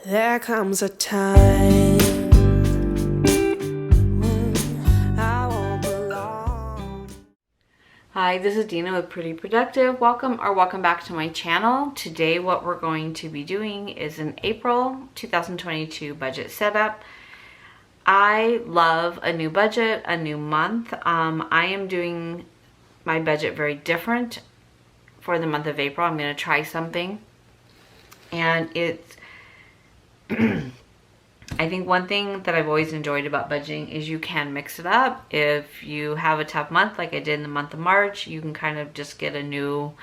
There comes a time when I won't belong. Hi, this is Dina with Pretty Productive. Welcome back to my channel. Today what we're going to be doing is an April 2022 budget setup. I love a new budget, a new month. I am doing my budget very different for the month of April. I'm going to try something, and it's I think one thing that I've always enjoyed about budgeting is you can mix it up. If you have a tough month like I did in the month of March, you can kind of just get a new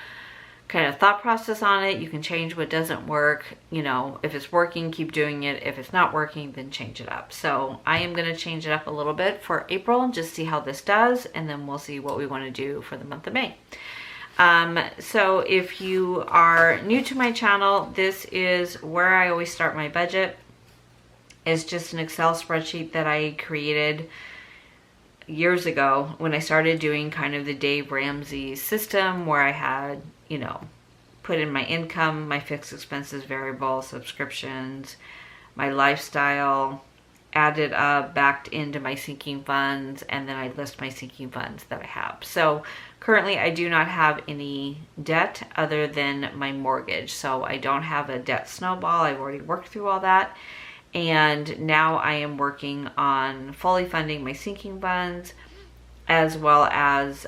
kind of thought process on it. You can change what doesn't work. You know, if it's working, keep doing it. If it's not working, then change it up. So I am going to change it up a little bit for April, just see how this does, and then we'll see what we want to do for the month of May. So if you are new to my channel, this is where I always start my budget. It's just an Excel spreadsheet that I created years ago when I started doing kind of the Dave Ramsey system, where I had, you know, put in my income, my fixed expenses, variable, subscriptions, my lifestyle, added up, backed into my sinking funds, and then I list my sinking funds that I have. So currently I do not have any debt other than my mortgage. So I don't have a debt snowball. I've already worked through all that. And now I am working on fully funding my sinking funds, as well as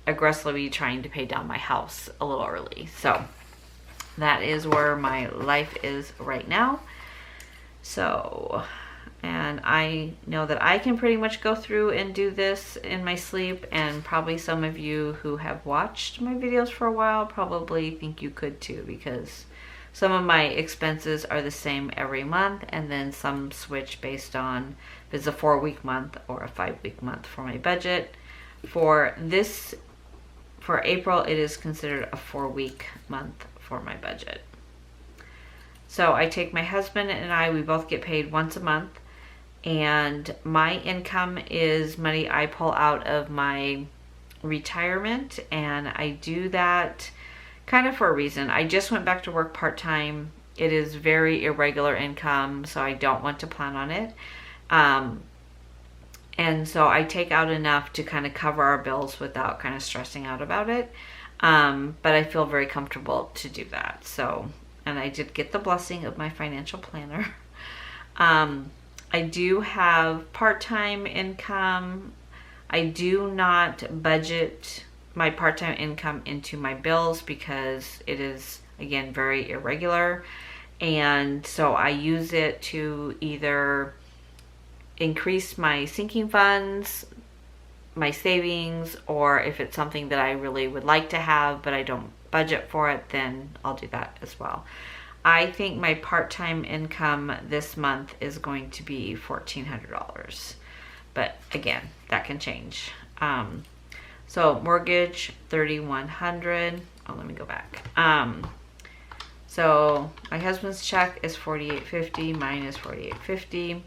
aggressively trying to pay down my house a little early. So that is where my life is right now. So, and I know that I can pretty much go through and do this in my sleep, and probably some of you who have watched my videos for a while probably think you could too, because some of my expenses are the same every month, and then some switch based on if it's a 4-week month or a 5-week month for my budget. For April, it is considered a 4-week month for my budget. So I take my husband and I, we both get paid once a month, and my income is money I pull out of my retirement, and I do that kind of for a reason. I just went back to work part-time. It is very irregular income, so I don't want to plan on it. And so I take out enough to kind of cover our bills without kind of stressing out about it. But I feel very comfortable to do that. So, and I did get the blessing of my financial planner. I do have part-time income. I do not budget my part-time income into my bills because it is, again, very irregular. And so I use it to either increase my sinking funds, my savings, or if it's something that I really would like to have but I don't budget for it, then I'll do that as well. I think my part-time income this month is going to be $1,400, but again, that can change. So mortgage, $3,100. Oh, let me go back. So my husband's check is $48.50. Mine is $48.50.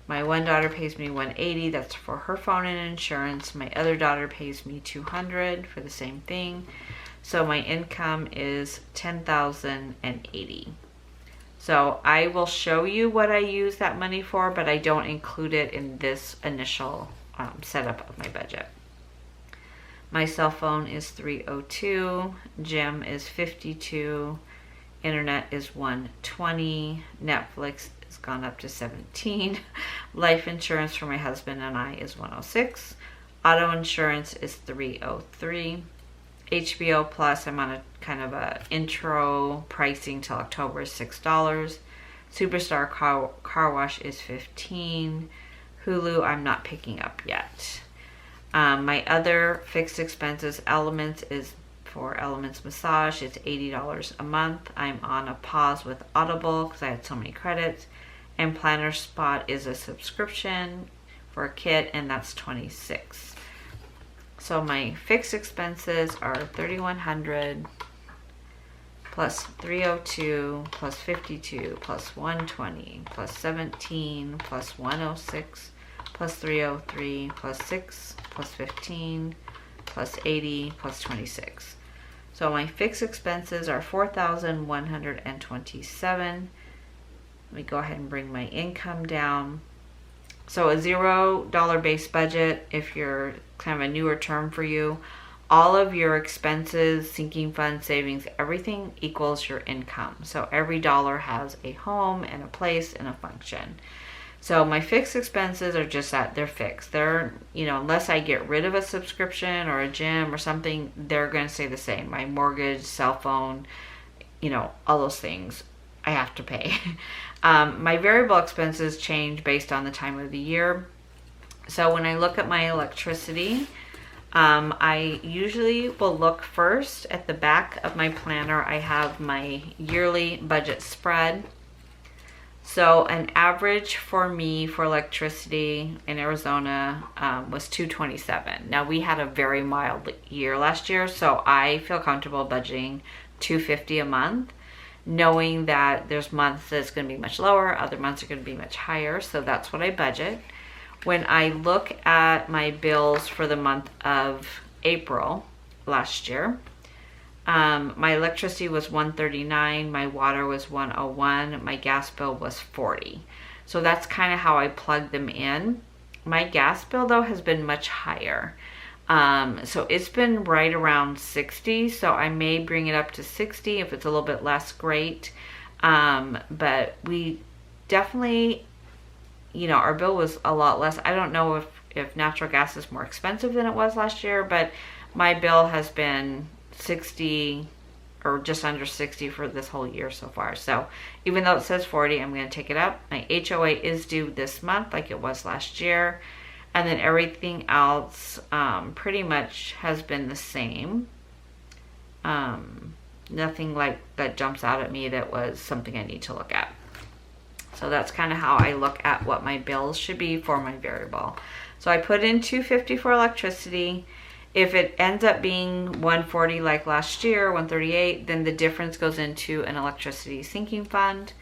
My one daughter pays me $180. That's for her phone and insurance. My other daughter pays me $200 for the same thing. So my income is $10,080. So I will show you what I use that money for, but I don't include it in this initial setup of my budget. My cell phone is $302, gym is $52, internet is $120, Netflix has gone up to $17, life insurance for my husband and I is $106, auto insurance is $303, HBO Plus, I'm on a kind of a intro pricing till October, is $6, Superstar car wash is $15, Hulu I'm not picking up yet. My other fixed expenses, Elements, is for Elements Massage. It's $80 a month. I'm on a pause with Audible because I had so many credits. And Planner Spot is a subscription for a kit, and that's $26. So my fixed expenses are $3,100 plus $302 plus $52 plus $120 plus $17 plus $106 plus $303 plus $6 plus $15 plus $80 plus $26. So my fixed expenses are $4,127. Let me go ahead and bring my income down. So a $0 base budget, if you're kind of a newer term for you, all of your expenses, sinking fund, savings, everything equals your income. So every dollar has a home and a place and a function. So my fixed expenses are just that, they're fixed. They're, unless I get rid of a subscription or a gym or something, they're going to stay the same. My mortgage, cell phone, all those things I have to pay. My variable expenses change based on the time of the year. So when I look at my electricity, I usually will look first at the back of my planner. I have my yearly budget spread. So an average for me for electricity in Arizona was $227. Now we had a very mild year last year, so I feel comfortable budgeting $250 a month, knowing that there's months that's going to be much lower, other months are going to be much higher. So that's what I budget. When I look at my bills for the month of April last year, my electricity was $139, my water was $101, my gas bill was $40. So that's kind of how I plug them in. My gas bill though has been much higher. So it's been right around $60. So I may bring it up to $60. If it's a little bit less, great. But we definitely, our bill was a lot less. I don't know if natural gas is more expensive than it was last year, but my bill has been 60 or just under 60 for this whole year so far. So even though it says 40, I'm going to take it up. My HOA is due this month like it was last year. And then everything else pretty much has been the same. Nothing like that jumps out at me that was something I need to look at. So that's kind of how I look at what my bills should be for my variable. So I put in $250 for electricity. If it ends up being $140 like last year, $138, then the difference goes into an electricity sinking fund.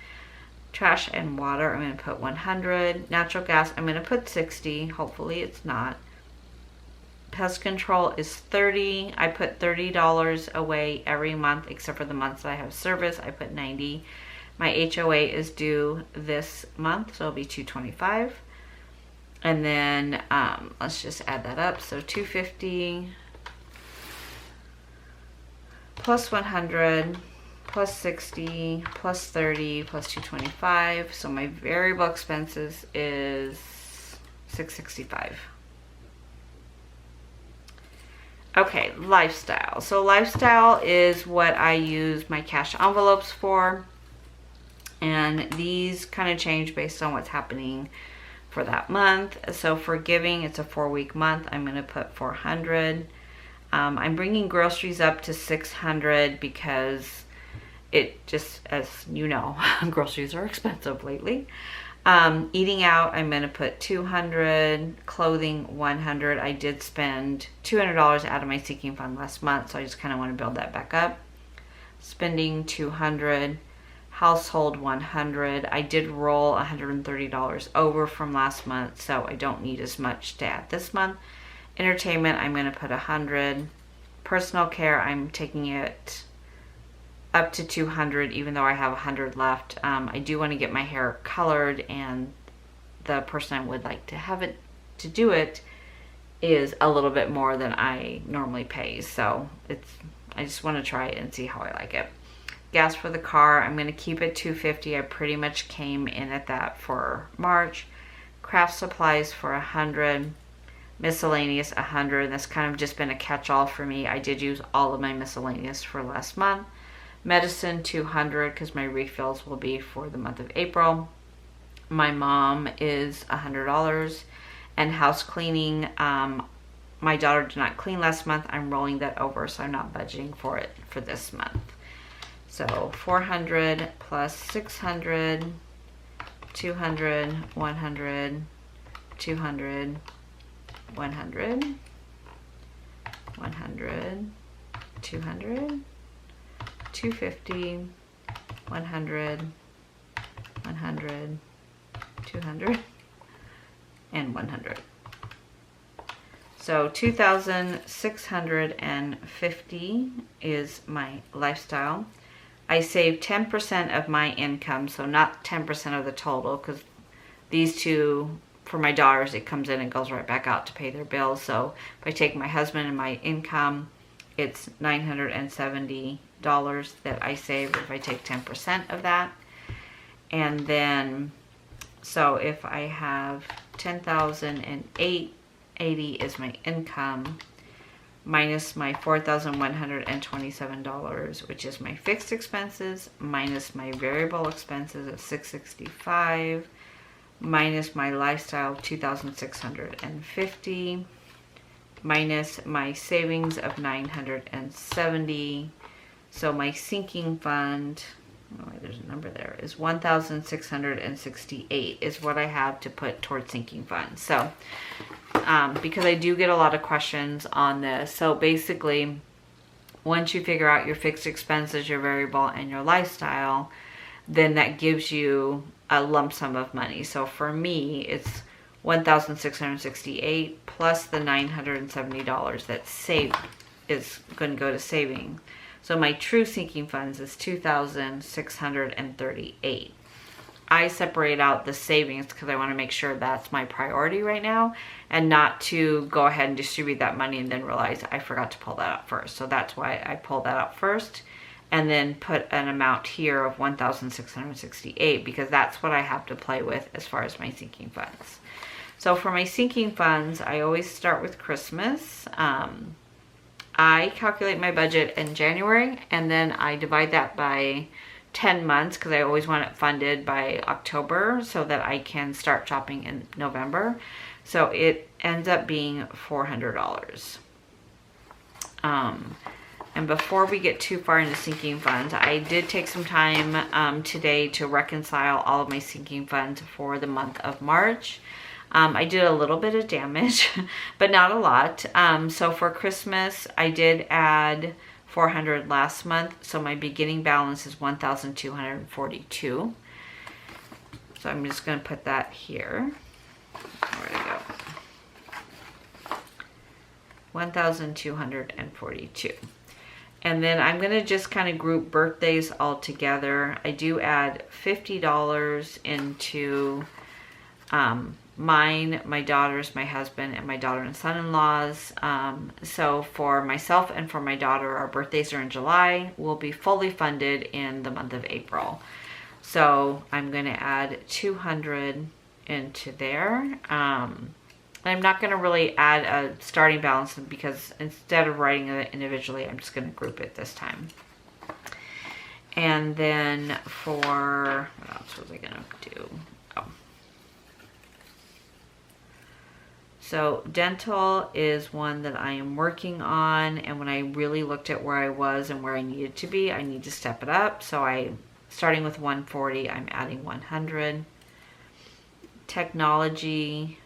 Trash and water, I'm going to put $100. Natural gas, I'm going to put $60. Hopefully it's not. Pest control is $30. I put $30 away every month except for the months that I have service. I put $90. My HOA is due this month, so it'll be $225. And then let's just add that up. So $250 plus $100 plus $60 plus $30 plus $225. So my variable expenses is $665. Okay, lifestyle. So lifestyle is what I use my cash envelopes for. And these kind of change based on what's happening for that month. So for giving, it's a 4-week month. I'm going to put $400. I'm bringing groceries up to $600 because it just, as you know, groceries are expensive lately. Eating out, I'm going to put $200. Clothing, $100. I did spend $200 out of my sinking fund last month, so I just kind of want to build that back up. Spending $200. Household, $100. I did roll $130 over from last month, so I don't need as much to add this month. Entertainment, I'm going to put $100. Personal care, I'm taking it up to $200, even though I have $100 left. I do want to get my hair colored, and the person I would like to have it to do it is a little bit more than I normally pay. So I just want to try it and see how I like it. Gas for the car, I'm going to keep it $250. I pretty much came in at that for March. Craft supplies for $100. Miscellaneous, $100. That's kind of just been a catch-all for me. I did use all of my miscellaneous for last month. Medicine, $200, because my refills will be for the month of April. My mom is $100. And house cleaning, my daughter did not clean last month. I'm rolling that over, so I'm not budgeting for it for this month. So $400 plus $600, $200, $100, $200, $100, $100, $200, $250, $100, $100, $200, and $100. So $2,650 is my lifestyle. I save 10% of my income, so not 10% of the total, because these two, for my daughters, it comes in and goes right back out to pay their bills. So if I take my husband and my income, it's $970 that I save if I take 10% of that. And then, so if I have $10,080 is my income, minus my $4,127, which is my fixed expenses, minus my variable expenses of $665, minus my lifestyle $2,650, minus my savings of $970. So my sinking fund, oh, there's a number there, is $1,668 is what I have to put towards sinking funds. So because I do get a lot of questions on this. So basically, once you figure out your fixed expenses, your variable, and your lifestyle, then that gives you a lump sum of money. So for me, it's $1,668 plus the $970 that's saved is going to go to saving. So my true sinking funds is $2,638. I separate out the savings because I want to make sure that's my priority right now, and not to go ahead and distribute that money and then realize I forgot to pull that out first. So that's why I pulled that out first, and then put an amount here of $1,668 because that's what I have to play with as far as my sinking funds. So for my sinking funds, I always start with Christmas. I calculate my budget in January, and then I divide that by 10 months because I always want it funded by October so that I can start shopping in November. So it ends up being $400. And before we get too far into sinking funds, I did take some time today to reconcile all of my sinking funds for the month of March. I did a little bit of damage, but not a lot. So for Christmas, I did add $400 last month, so my beginning balance is $1,242. So I'm just going to put that here. Where'd it go? $1,242. And then I'm going to just kind of group birthdays all together. I do add $50 into mine, my daughter's, my husband, and my daughter and son-in-law's. So for myself and for my daughter, our birthdays are in July. We'll be fully funded in the month of April. So I'm going to add $200 into there. I'm not going to really add a starting balance because instead of writing it individually, I'm just going to group it this time. And then for, what else was I going to do? So dental is one that I am working on, and when I really looked at where I was and where I needed to be, I need to step it up. So starting with 140, I'm adding 100. Technology,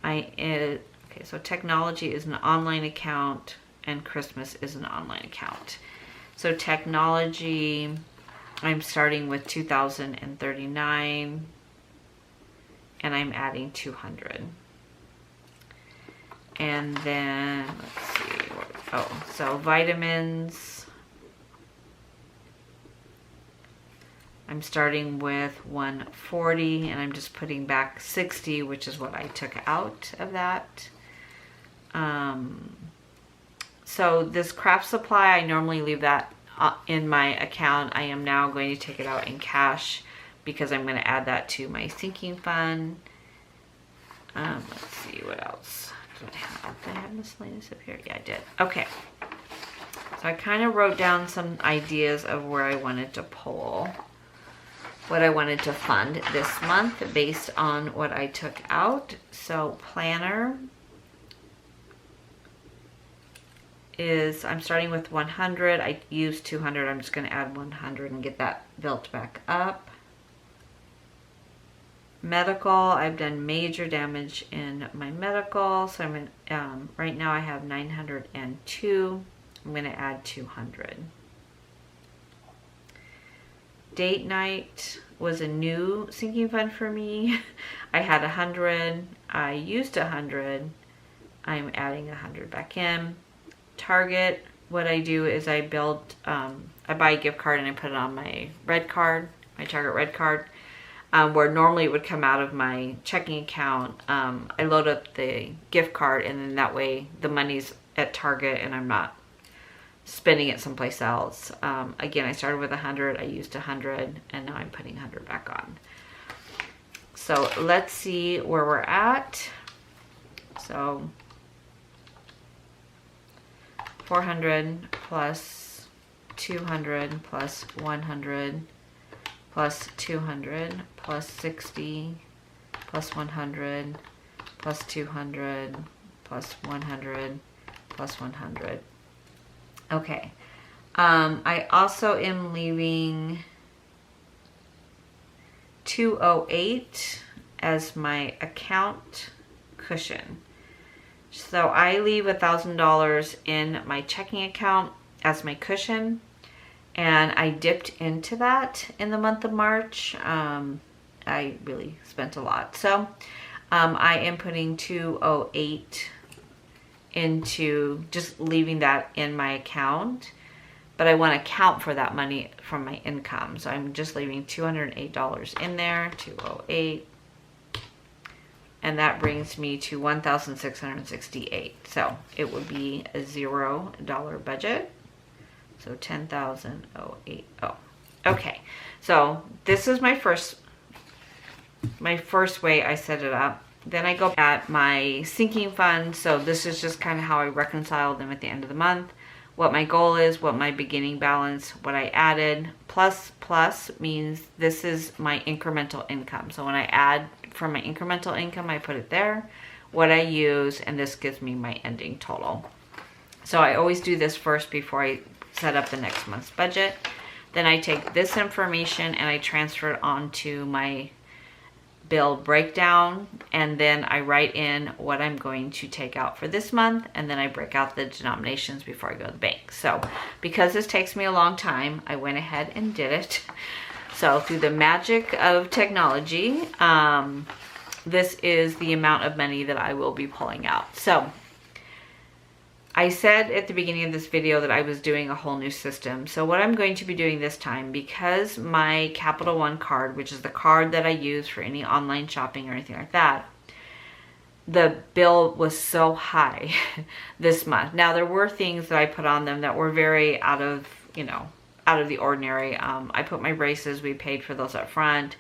okay, so technology is an online account and Christmas is an online account. So technology, I'm starting with 2,039. And I'm adding 200. And then, let's see, so vitamins, I'm starting with 140, and I'm just putting back 60, which is what I took out of that. So this craft supply, I normally leave that in my account. I am now going to take it out in cash, because I'm going to add that to my sinking fund. Let's see, what else did I have miscellaneous up here? Yeah, I did. Okay. So I kind of wrote down some ideas of where I wanted to pull, what I wanted to fund this month based on what I took out. So planner is, I'm starting with 100. I used 200. I'm just going to add 100 and get that built back up. Medical, I've done major damage in my medical, so I'm in, right now I have 902. I'm going to add 200. Date night was a new sinking fund for me. I had 100. I used 100. I'm adding 100 back in. Target, what I do is I buy a gift card and I put it on my red card, my Target red card, where normally it would come out of my checking account. I load up the gift card, and then that way the money's at Target and I'm not spending it someplace else. Again, I started with 100, I used 100, and now I'm putting 100 back on. So let's see where we're at. So 400 plus 200 plus 100 plus 200 plus 60 plus 100 plus 200 plus 100 plus 100. Okay. I also am leaving 208 as my account cushion. So I leave $1,000 in my checking account as my cushion, and I dipped into that in the month of March. I really spent a lot. So I am putting 208 into just leaving that in my account, but I want to account for that money from my income. So I'm just leaving $208 in there, 208. And that brings me to $1,668. So it would be a $0 budget. So 10,080. Okay. So this is my first way I set it up. Then I go at my sinking fund. So this is just kind of how I reconcile them at the end of the month. What my goal is, what my beginning balance, what I added. Plus means this is my incremental income. So when I add from my incremental income, I put it there, what I use, and this gives me my ending total. So I always do this first before I set up the next month's budget. Then I take this information and I transfer it onto my bill breakdown, and then I write in what I'm going to take out for this month, and then I break out the denominations before I go to the bank. So because this takes me a long time, I went ahead and did it. So through the magic of technology, this is the amount of money that I will be pulling out. So I said at the beginning of this video that I was doing a whole new system. So what I'm going to be doing this time, because my Capital One card, which is the card that I use for any online shopping or anything like that, the bill was so high this month. Now there were things that I put on them that were very out of the ordinary. I put my braces, we paid for those up front.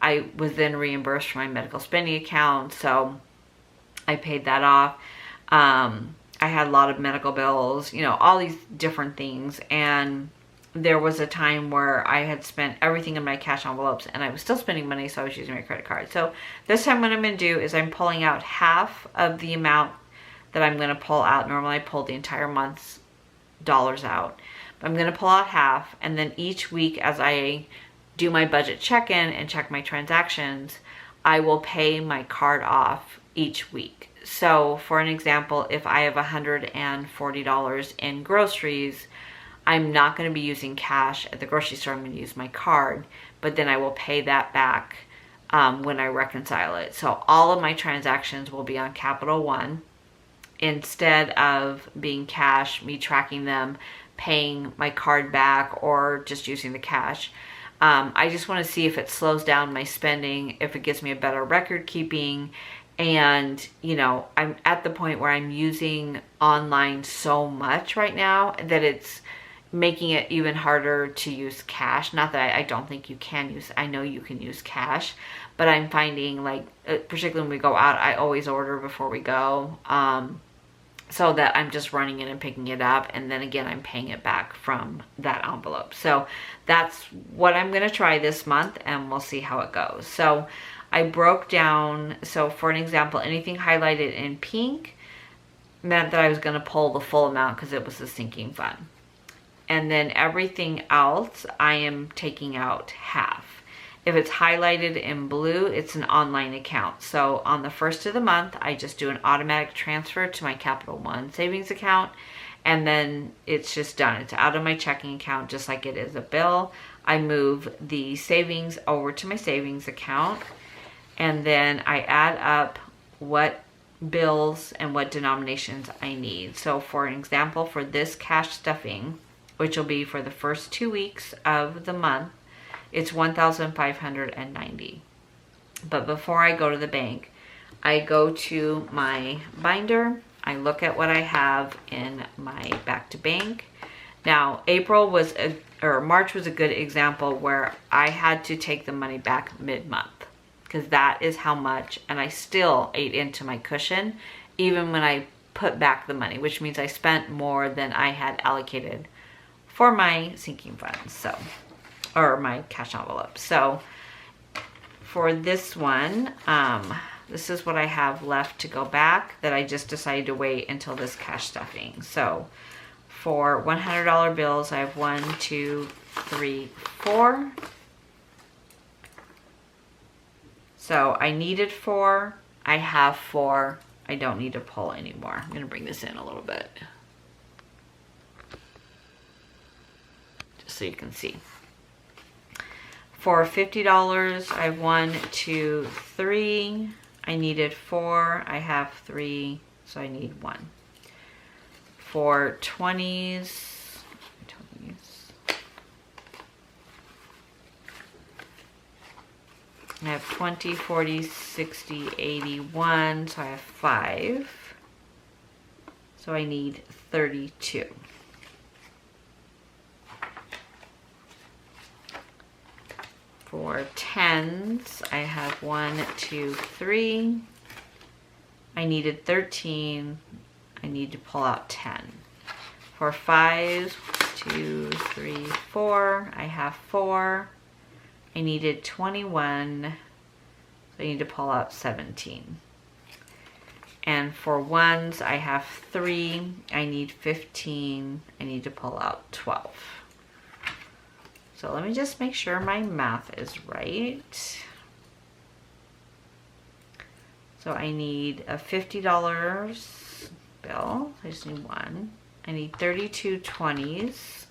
I was then reimbursed for my medical spending account, so I paid that off. I had a lot of medical bills, all these different things. And there was a time where I had spent everything in my cash envelopes and I was still spending money, so I was using my credit card. So this time what I'm going to do is I'm pulling out half of the amount that I'm going to pull out. Normally I pull the entire month's dollars out. But I'm going to pull out half, and then each week as I do my budget check-in and check my transactions, I will pay my card off each week. So for an example, if I have $140 in groceries, I'm not going to be using cash at the grocery store. I'm going to use my card, but then I will pay that back when I reconcile it. So all of my transactions will be on Capital One instead of being cash, me tracking them, paying my card back, or just using the cash. I just want to see if it slows down my spending, if it gives me a better record keeping. And, I'm at the point where I'm using online so much right now that it's making it even harder to use cash. Not that I don't think you can use, I know you can use cash, but I'm finding particularly when we go out, I always order before we go. So that I'm just running it and picking it up, and then again I'm paying it back from that envelope. So that's what I'm going to try this month, and we'll see how it goes. So I broke down, so for an example, anything highlighted in pink meant that I was going to pull the full amount because it was a sinking fund. And then everything else I am taking out half. If it's highlighted in blue, it's an online account. So on the first of the month, I just do an automatic transfer to my Capital One savings account, and then it's just done. It's out of my checking account just like it is a bill. I move the savings over to my savings account, and then I add up what bills and what denominations I need. So for an example, for this cash stuffing, which will be for the first 2 weeks of the month, it's $1,590. But before I go to the bank, I go to my binder, I look at what I have in my back to bank. Now, March was a good example where I had to take the money back mid-month because that is how much, and I still ate into my cushion even when I put back the money, which means I spent more than I had allocated for my sinking funds, or my cash envelope. So for this one, this is what I have left to go back that I just decided to wait until this cash stuffing. So for $100 bills, I have 1, 2, 3, 4. So I needed 4. I have 4. I don't need to pull anymore. I'm gonna bring this in a little bit, just so you can see. For $50, I have 1, 2, 3. I needed 4. I have 3, so I need 1. For 20s, I have 20, 40, 60, 81, so I have 5. So I need 32. For 10s, I have 1, 2, 3. I needed 13. I need to pull out 10. For 5s, 2, 3, 4. I have 4. I needed 21. So I need to pull out 17. And for 1s, I have 3. I need 15. I need to pull out 12. So let me just make sure my math is right. So I need a $50 bill. I just need 1. I need 32 20s.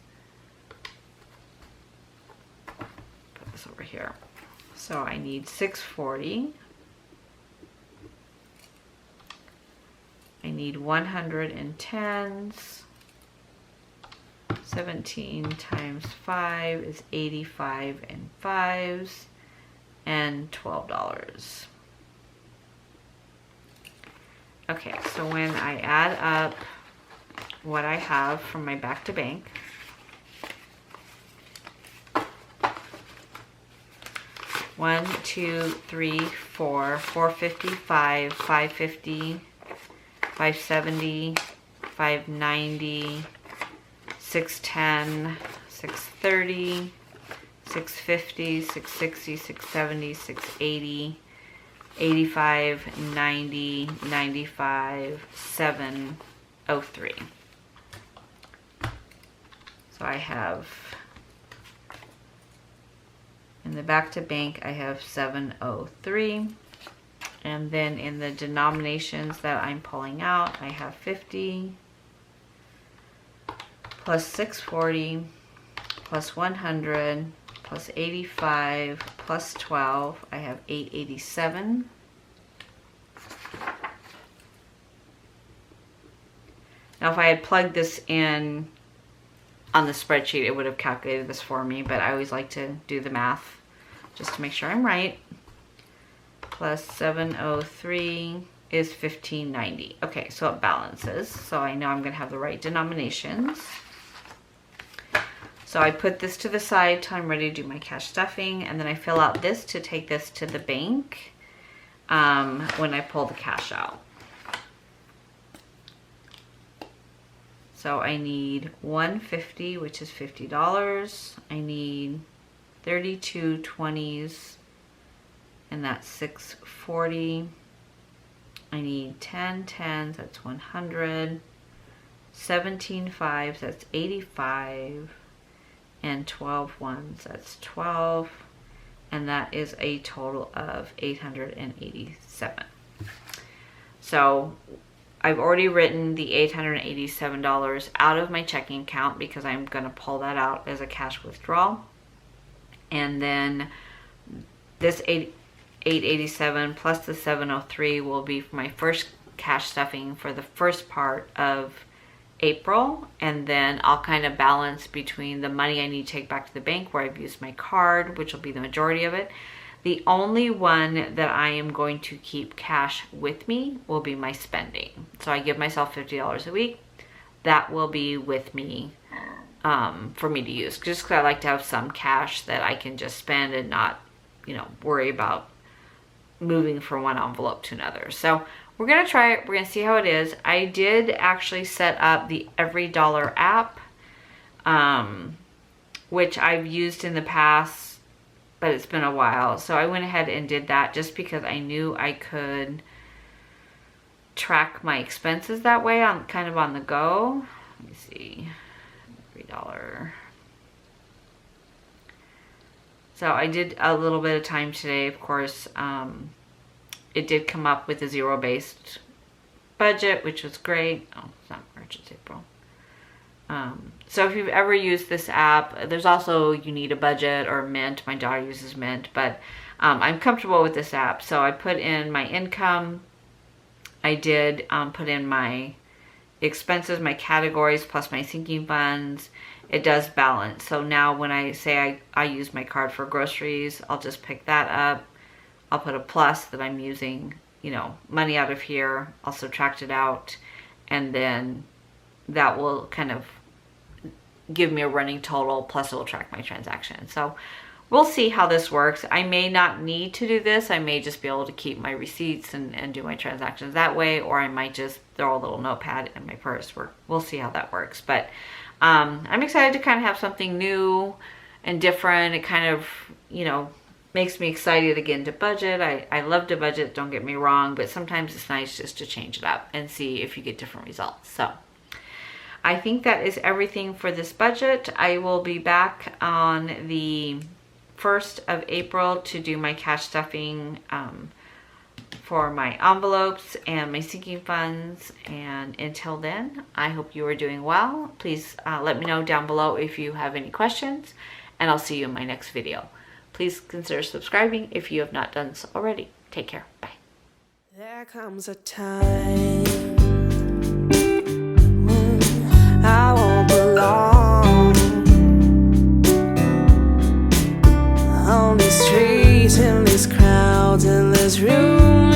Put this over here. So I need 640. I need 110s. 17 times 5 is 85 and 5s and $12. Okay, so when I add up what I have from my back to bank, one, 2, 3, 4, 455, 550, 570, 590, 610, 630, 650, 660, 670, 680, 85, 90, 95, 703. So I have, in the back to bank, I have 703. And then in the denominations that I'm pulling out, I have 50 plus 640 plus 100 plus 85 plus 12. I have 887. Now if I had plugged this in on the spreadsheet, it would have calculated this for me, but I always like to do the math just to make sure I'm right. Plus 703 is 1590. Okay, so it balances. So I know I'm going to have the right denominations. So I put this to the side till I'm ready to do my cash stuffing, and then I fill out this to take this to the bank when I pull the cash out. So I need 150, which is $50. I need 32 20s, and that's 640. I need 10 10s, that's 100. 17 5s, that's 85. And 12 ones, that's 12. And that is a total of 887. So I've already written the $887 out of my checking account because I'm going to pull that out as a cash withdrawal. And then this 887 plus the 703 will be for my first cash stuffing for the first part of April, and then I'll kind of balance between the money I need to take back to the bank where I've used my card, which will be the majority of it. The only one that I am going to keep cash with me will be my spending. So I give myself $50 a week. That will be with me for me to use, just because I like to have some cash that I can just spend and not, you know, worry about moving from one envelope to another. So we're gonna try it. We're gonna see how it is. I did actually set up the Every Dollar app, which I've used in the past, but it's been a while. So I went ahead and did that just because I knew I could track my expenses that way, on kind of on the go. Let me see, $3. So I did a little bit of time today, of course. It did come up with a zero-based budget, which was great. Oh, it's not March, it's April. So if you've ever used this app, there's also You Need a Budget or Mint. My daughter uses Mint, but I'm comfortable with this app. So I put in my income. I did put in my expenses, my categories, plus my sinking funds. It does balance. So now when I say I use my card for groceries, I'll just pick that up. I'll put a plus that I'm using, you know, money out of here. I'll subtract it out, and then that will kind of give me a running total, plus it will track my transaction. So we'll see how this works. I may not need to do this. I may just be able to keep my receipts and do my transactions that way, or I might just throw a little notepad in my purse. We'll see how that works. But I'm excited to kind of have something new and different. It kind of, you know, makes me excited again to budget. I love to budget, don't get me wrong, but sometimes it's nice just to change it up and see if you get different results. So I think that is everything for this budget. I will be back on the 1st of April to do my cash stuffing for my envelopes and my sinking funds. And until then, I hope you are doing well. Please let me know down below if you have any questions, and I'll see you in my next video. Please consider subscribing if you have not done so already. Take care. Bye. There comes a time when I won't belong on these streets, in these crowds, in this room.